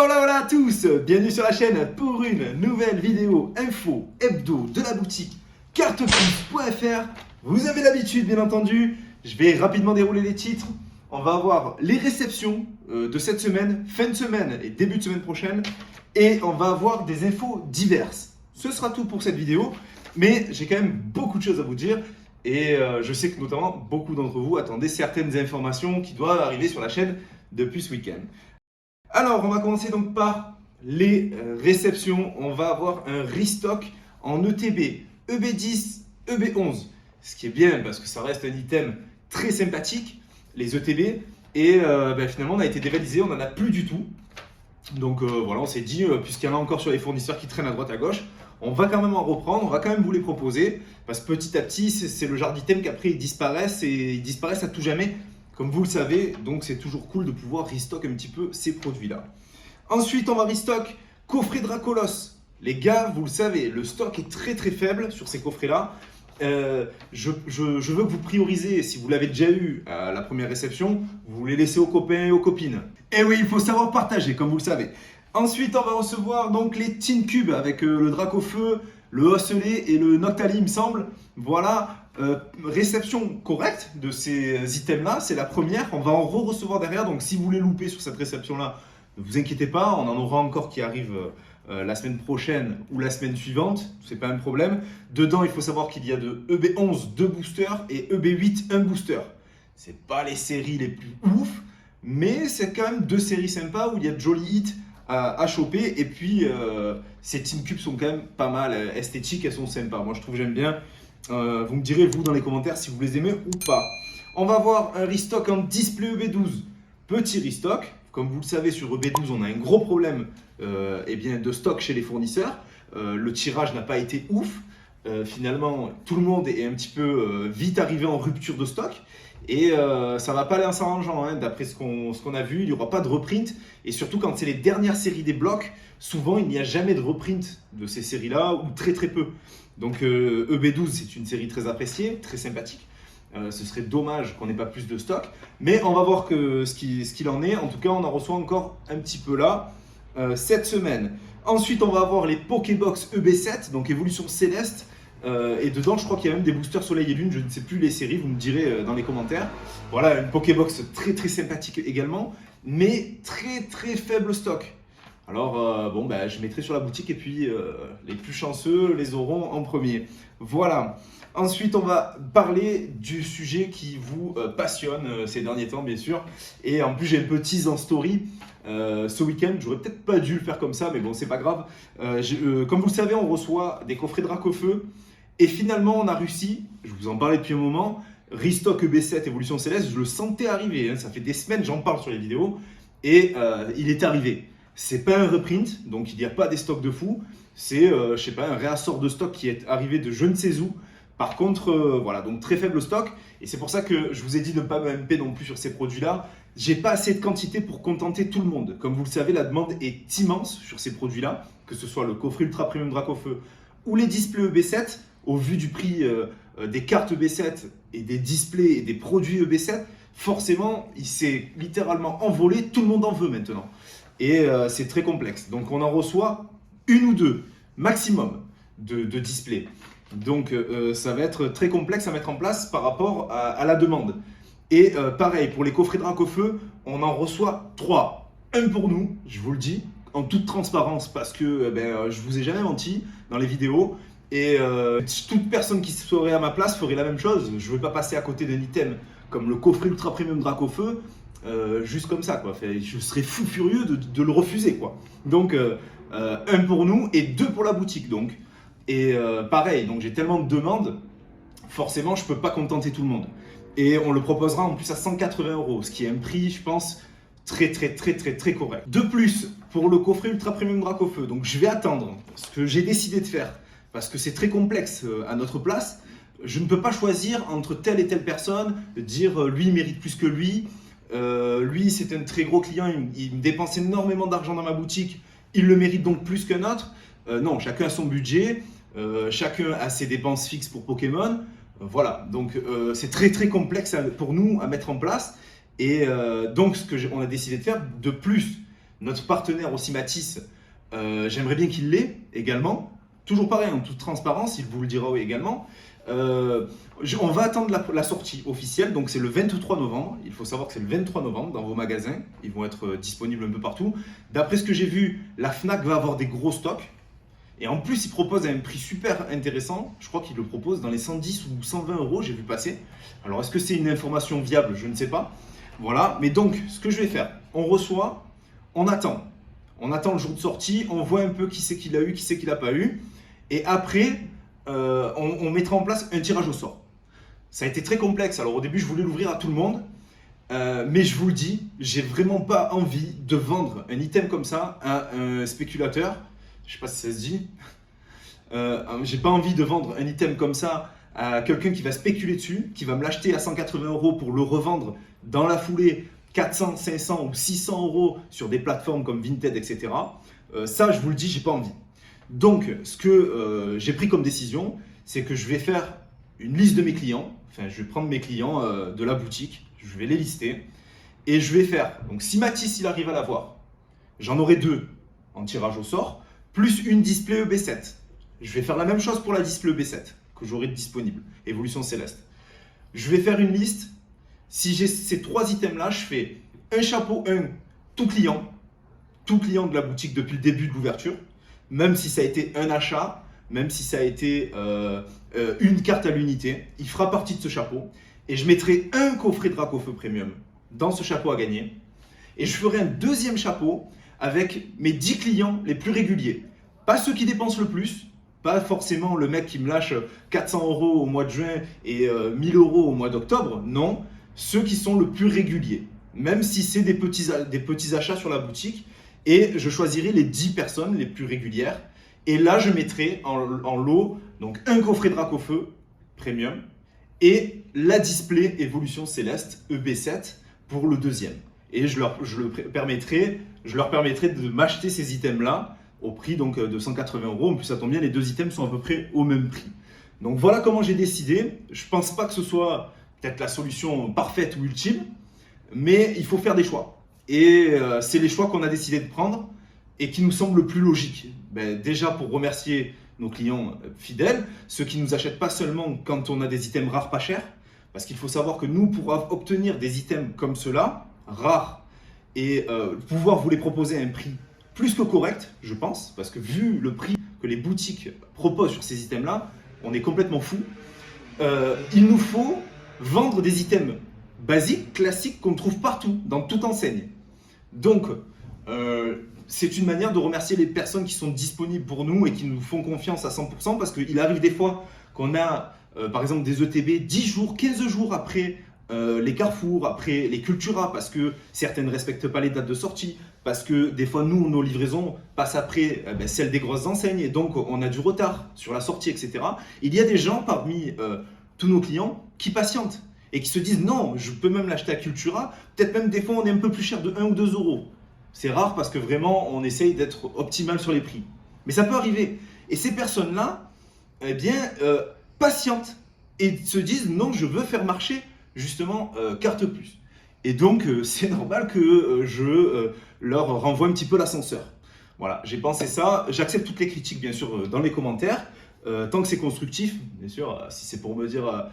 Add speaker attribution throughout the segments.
Speaker 1: Hola à tous, bienvenue sur la chaîne pour une nouvelle vidéo info hebdo de la boutique carteplus.fr. Vous avez l'habitude bien entendu, je vais rapidement dérouler les titres. On va avoir les réceptions de cette semaine, fin de semaine et début de semaine prochaine. Et on va avoir des infos diverses. Ce sera tout pour cette vidéo, mais j'ai quand même beaucoup de choses à vous dire. Et je sais que notamment beaucoup d'entre vous attendaient certaines informations qui doivent arriver sur la chaîne depuis ce week-end. Alors, on va commencer donc par les réceptions. On va avoir un restock en ETB, EB10, EB11. Ce qui est bien parce que ça reste un item très sympathique, les ETB. Et finalement, on a été dévalisé, on n'en a plus du tout. Donc voilà, on s'est dit, puisqu'il y en a encore sur les fournisseurs qui traînent à droite à gauche, on va quand même en reprendre, on va quand même vous les proposer. Parce que petit à petit, c'est le genre d'item qu'après ils disparaissent et ils disparaissent à tout jamais. Comme vous le savez, donc c'est toujours cool de pouvoir restock un petit peu ces produits-là. Ensuite, on va restock coffret Dracolos. Les gars, vous le savez, le stock est très très faible sur ces coffrets-là. Je veux que vous priorisez, si vous l'avez déjà eu à la première réception, vous les laissez aux copains et aux copines. Et oui, il faut savoir partager, comme vous le savez. Ensuite, on va recevoir donc les Tin Cubes avec le Dracofeu, le Osselet et le Noctali, il me semble. Voilà. Réception correcte de ces items-là, c'est la première. On va en re-recevoir derrière, donc si vous voulez louper sur cette réception-là, ne vous inquiétez pas, on en aura encore qui arrivent la semaine prochaine ou la semaine suivante, c'est pas un problème. Dedans, il faut savoir qu'il y a de EB11 2 boosters et EB8 1 booster. C'est pas les séries les plus ouf, mais c'est quand même deux séries sympas où il y a de jolis hits à choper. Et puis, ces Tin Cubes sont quand même pas mal esthétiques, elles sont sympas. Moi, je trouve, j'aime bien. Vous me direz, vous, dans les commentaires, si vous les aimez ou pas. On va voir un restock en display EB12. Petit restock. Comme vous le savez, sur EB12, on a un gros problème de stock chez les fournisseurs. Le tirage n'a pas été ouf. Finalement, tout le monde est un petit peu vite arrivé en rupture de stock. Et ça ne va pas aller en s'arrangeant, hein. D'après ce qu'on a vu, il n'y aura pas de reprint. Et surtout, quand c'est les dernières séries des blocs, souvent, il n'y a jamais de reprint de ces séries-là, ou très très peu. Donc EB12, c'est une série très appréciée, très sympathique. Ce serait dommage qu'on n'ait pas plus de stock. Mais on va voir ce qu'il en est. En tout cas, on en reçoit encore un petit peu là, cette semaine. Ensuite, on va avoir les Pokébox EB7, donc évolution céleste. Et dedans, je crois qu'il y a même des boosters Soleil et Lune. Je ne sais plus les séries, vous me direz dans les commentaires. Voilà, une Pokébox très très sympathique également, mais très très faible stock. Alors, je mettrai sur la boutique et puis les plus chanceux les auront en premier. Voilà. Ensuite, on va parler du sujet qui vous passionne ces derniers temps, bien sûr. Et en plus, j'ai un peu tease en story ce week-end. J'aurais peut-être pas dû le faire comme ça, mais bon, c'est pas grave. Comme vous le savez, on reçoit des coffrets Dracofeu. Et finalement, on a réussi, je vous en parlais depuis un moment, restock EB7 Évolution Céleste, je le sentais arriver. Hein, ça fait des semaines, j'en parle sur les vidéos. Et il est arrivé. C'est pas un reprint, donc il n'y a pas des stocks de fou. C'est, je sais pas, un réassort de stock qui est arrivé de je ne sais où. Par contre, voilà, donc très faible stock. Et c'est pour ça que je vous ai dit de ne pas me MP non plus sur ces produits-là. J'ai pas assez de quantité pour contenter tout le monde. Comme vous le savez, la demande est immense sur ces produits-là, que ce soit le coffret Ultra Premium Dracofeu ou les displays EB7. Au vu du prix des cartes EB7 et des displays et des produits EB7, forcément, il s'est littéralement envolé. Tout le monde en veut maintenant. Et c'est très complexe. Donc, on en reçoit une ou deux maximum de displays. Donc, ça va être très complexe à mettre en place par rapport à la demande. Et pareil, pour les coffrets Dracofeu, on en reçoit 3. Un pour nous, je vous le dis, en toute transparence, parce que je vous ai jamais menti dans les vidéos. Et toute personne qui serait à ma place ferait la même chose. Je ne veux pas passer à côté d'un item comme le coffret Ultra Premium Dracofeu, juste comme ça, quoi. Enfin, je serais fou furieux de le refuser, quoi. Donc, un pour nous et 2 pour la boutique, donc. Et pareil, donc j'ai tellement de demandes, forcément, je ne peux pas contenter tout le monde. Et on le proposera en plus à 180 €, ce qui est un prix, je pense, très correct. De plus, pour le coffret Ultra Premium Dracofeu, donc je vais attendre ce que j'ai décidé de faire. Parce que c'est très complexe à notre place. Je ne peux pas choisir entre telle et telle personne, dire lui il mérite plus que lui, lui c'est un très gros client, il me dépense énormément d'argent dans ma boutique, il le mérite donc plus qu'un autre. Non, chacun a son budget, chacun a ses dépenses fixes pour Pokémon. Voilà, donc c'est très complexe pour nous à mettre en place. Et donc ce qu'on a décidé de faire, de plus, Notre partenaire aussi Matisse, j'aimerais bien qu'il l'ait également. Toujours pareil, en toute transparence, il vous le dira également. On va attendre la sortie officielle, donc c'est le 23 novembre. Il faut savoir que c'est le 23 novembre dans vos magasins. Ils vont être disponibles un peu partout. D'après ce que j'ai vu, la Fnac va avoir des gros stocks. Et en plus, il propose à un prix super intéressant. Je crois qu'il le propose dans les 110 ou 120 euros, j'ai vu passer. Alors, est-ce que c'est une information viable? Je ne sais pas. Voilà, mais donc, ce que je vais faire, on reçoit, on attend. On attend le jour de sortie, on voit un peu qui c'est qu'il a eu, qui c'est qu'il n'a pas eu. Et après, on mettra en place un tirage au sort. Ça a été très complexe. Alors au début, je voulais l'ouvrir à tout le monde. Mais je vous le dis, j'ai vraiment pas envie de vendre un item comme ça à un spéculateur. Je sais pas si ça se dit. J'ai pas envie de vendre un item comme ça à quelqu'un qui va spéculer dessus, qui va me l'acheter à 180 euros pour le revendre dans la foulée 400, 500 ou 600 euros sur des plateformes comme Vinted, etc. Ça, je vous le dis, j'ai pas envie. Donc, ce que j'ai pris comme décision, c'est que je vais faire une liste de mes clients. Enfin, je vais prendre mes clients de la boutique, je vais les lister et je vais faire. Donc, si Matisse il arrive à l'avoir, j'en aurai 2 en tirage au sort, plus une display EB7. Je vais faire la même chose pour la display EB7 que j'aurai disponible, Évolution Céleste. Je vais faire une liste. Si j'ai ces 3 items-là, je fais un chapeau, tout client de la boutique depuis le début de l'ouverture, même si ça a été un achat, même si ça a été une carte à l'unité, il fera partie de ce chapeau. Et je mettrai un coffret Dracofeu Premium dans ce chapeau à gagner. Et je ferai un deuxième chapeau avec mes 10 clients les plus réguliers. Pas ceux qui dépensent le plus, pas forcément le mec qui me lâche 400 euros au mois de juin et 1000 euros au mois d'octobre. Non, ceux qui sont le plus réguliers. Même si c'est des petits achats sur la boutique. Et je choisirai les 10 personnes les plus régulières. Et là, je mettrai en lot donc un coffret Dracofeu Premium et la display Évolution Céleste EB7 pour le deuxième. Et je leur permettrai de m'acheter ces items-là au prix donc, de 180 euros. En plus, ça tombe bien, les 2 items sont à peu près au même prix. Donc voilà comment j'ai décidé. Je ne pense pas que ce soit peut-être la solution parfaite ou ultime, mais il faut faire des choix. Et c'est les choix qu'on a décidé de prendre et qui nous semblent le plus logique. Déjà pour remercier nos clients fidèles, ceux qui ne nous achètent pas seulement quand on a des items rares pas chers, parce qu'il faut savoir que nous, pour obtenir des items comme ceux-là, rares, et pouvoir vous les proposer à un prix plus que correct, je pense, parce que vu le prix que les boutiques proposent sur ces items-là, on est complètement fou. Il nous faut vendre des items basiques, classiques, qu'on trouve partout, dans toute enseigne. Donc, c'est une manière de remercier les personnes qui sont disponibles pour nous et qui nous font confiance à 100%, parce qu'il arrive des fois qu'on a, par exemple, des ETB 10 jours, 15 jours après les Carrefour, après les Cultura, parce que certaines ne respectent pas les dates de sortie, parce que des fois, nous, nos livraisons passent après celles des grosses enseignes, et donc on a du retard sur la sortie, etc. Il y a des gens parmi tous nos clients qui patientent et qui se disent non, je peux même l'acheter à Cultura, peut-être même des fois on est un peu plus cher de 1 ou 2 euros. C'est rare parce que vraiment on essaye d'être optimal sur les prix. Mais ça peut arriver. Et ces personnes-là, eh bien, patientent et se disent non, je veux faire marcher justement Carte Plus. Et donc c'est normal que je leur renvoie un petit peu l'ascenseur. Voilà, j'ai pensé ça. J'accepte toutes les critiques bien sûr dans les commentaires. Tant que c'est constructif, bien sûr, si c'est pour me dire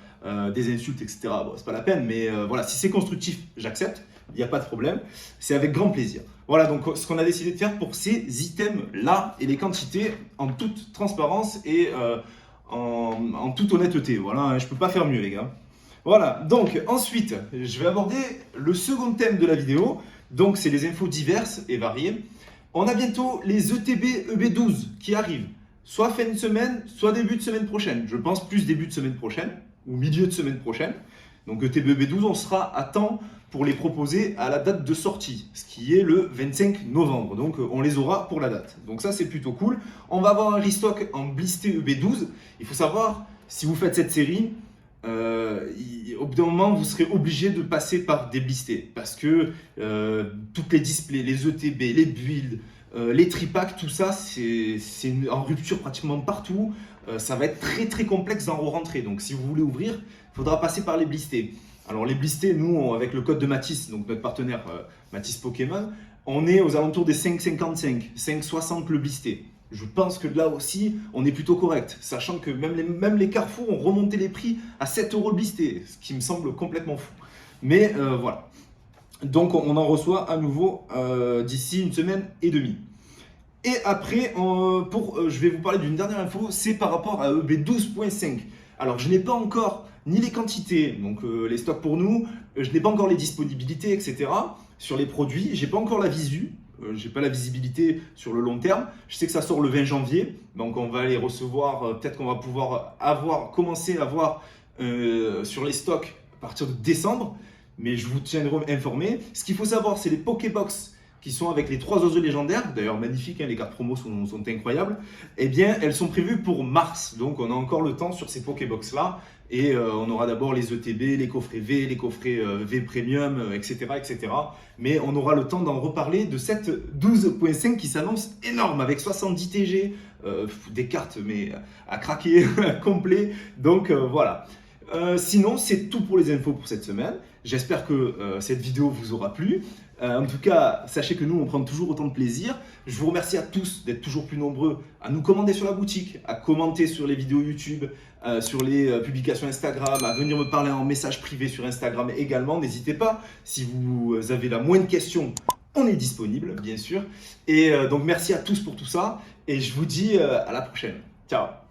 Speaker 1: des insultes, etc., bon, c'est pas la peine, mais voilà, si c'est constructif, j'accepte, il n'y a pas de problème, c'est avec grand plaisir. Voilà donc ce qu'on a décidé de faire pour ces items-là et les quantités en toute transparence et en toute honnêteté. Voilà, je ne peux pas faire mieux, les gars. Voilà, donc ensuite, je vais aborder le second thème de la vidéo, donc c'est les infos diverses et variées. On a bientôt les ETB EB12 qui arrivent. Soit fin de semaine, soit début de semaine prochaine. Je pense plus début de semaine prochaine ou milieu de semaine prochaine. Donc ETB12, on sera à temps pour les proposer à la date de sortie, ce qui est le 25 novembre. Donc on les aura pour la date. Donc ça c'est plutôt cool. On va avoir un restock en blisté EB12. Il faut savoir, si vous faites cette série, au bout d'un moment vous serez obligé de passer par des blistés. Parce que toutes les displays, les ETB, les builds, les tripacks, tout ça, c'est en rupture pratiquement partout. Ça va être très très complexe d'en rentrer. Donc si vous voulez ouvrir, il faudra passer par les blistés. Alors les blistés, nous, avec le code de Matisse, donc notre partenaire Matisse Pokémon, on est aux alentours des 5,55, 5,60 le blister. Je pense que là aussi, on est plutôt correct, sachant que même les Carrefour ont remonté les prix à 7 € le blister, ce qui me semble complètement fou. Mais voilà. Donc on en reçoit à nouveau d'ici une semaine et demie. Et après, je vais vous parler d'une dernière info, c'est par rapport à EB12.5. Alors je n'ai pas encore ni les quantités, donc les stocks pour nous, je n'ai pas encore les disponibilités, etc. Sur les produits, j'ai pas encore la visu. J'ai pas la visibilité sur le long terme. Je sais que ça sort le 20 janvier, donc on va les recevoir. Peut-être qu'on va pouvoir commencer à voir sur les stocks à partir de décembre, mais je vous tiendrai informé. Ce qu'il faut savoir, c'est les Pokébox qui sont avec les 3 oiseaux légendaires, d'ailleurs magnifiques, hein, les cartes promo sont incroyables, eh bien elles sont prévues pour mars, donc on a encore le temps sur ces Pokébox là, et on aura d'abord les ETB, les coffrets V, les coffrets V Premium, etc., etc. Mais on aura le temps d'en reparler de cette 12.5 qui s'annonce énorme, avec 70 TG, des cartes mais à craquer complet, donc voilà. Sinon, c'est tout pour les infos pour cette semaine. J'espère que cette vidéo vous aura plu. En tout cas, sachez que nous, on prend toujours autant de plaisir. Je vous remercie à tous d'être toujours plus nombreux à nous commander sur la boutique, à commenter sur les vidéos YouTube, sur les publications Instagram, à venir me parler en message privé sur Instagram également. N'hésitez pas, si vous avez la moindre question, on est disponible, bien sûr. Et donc, merci à tous pour tout ça. Et je vous dis à la prochaine. Ciao!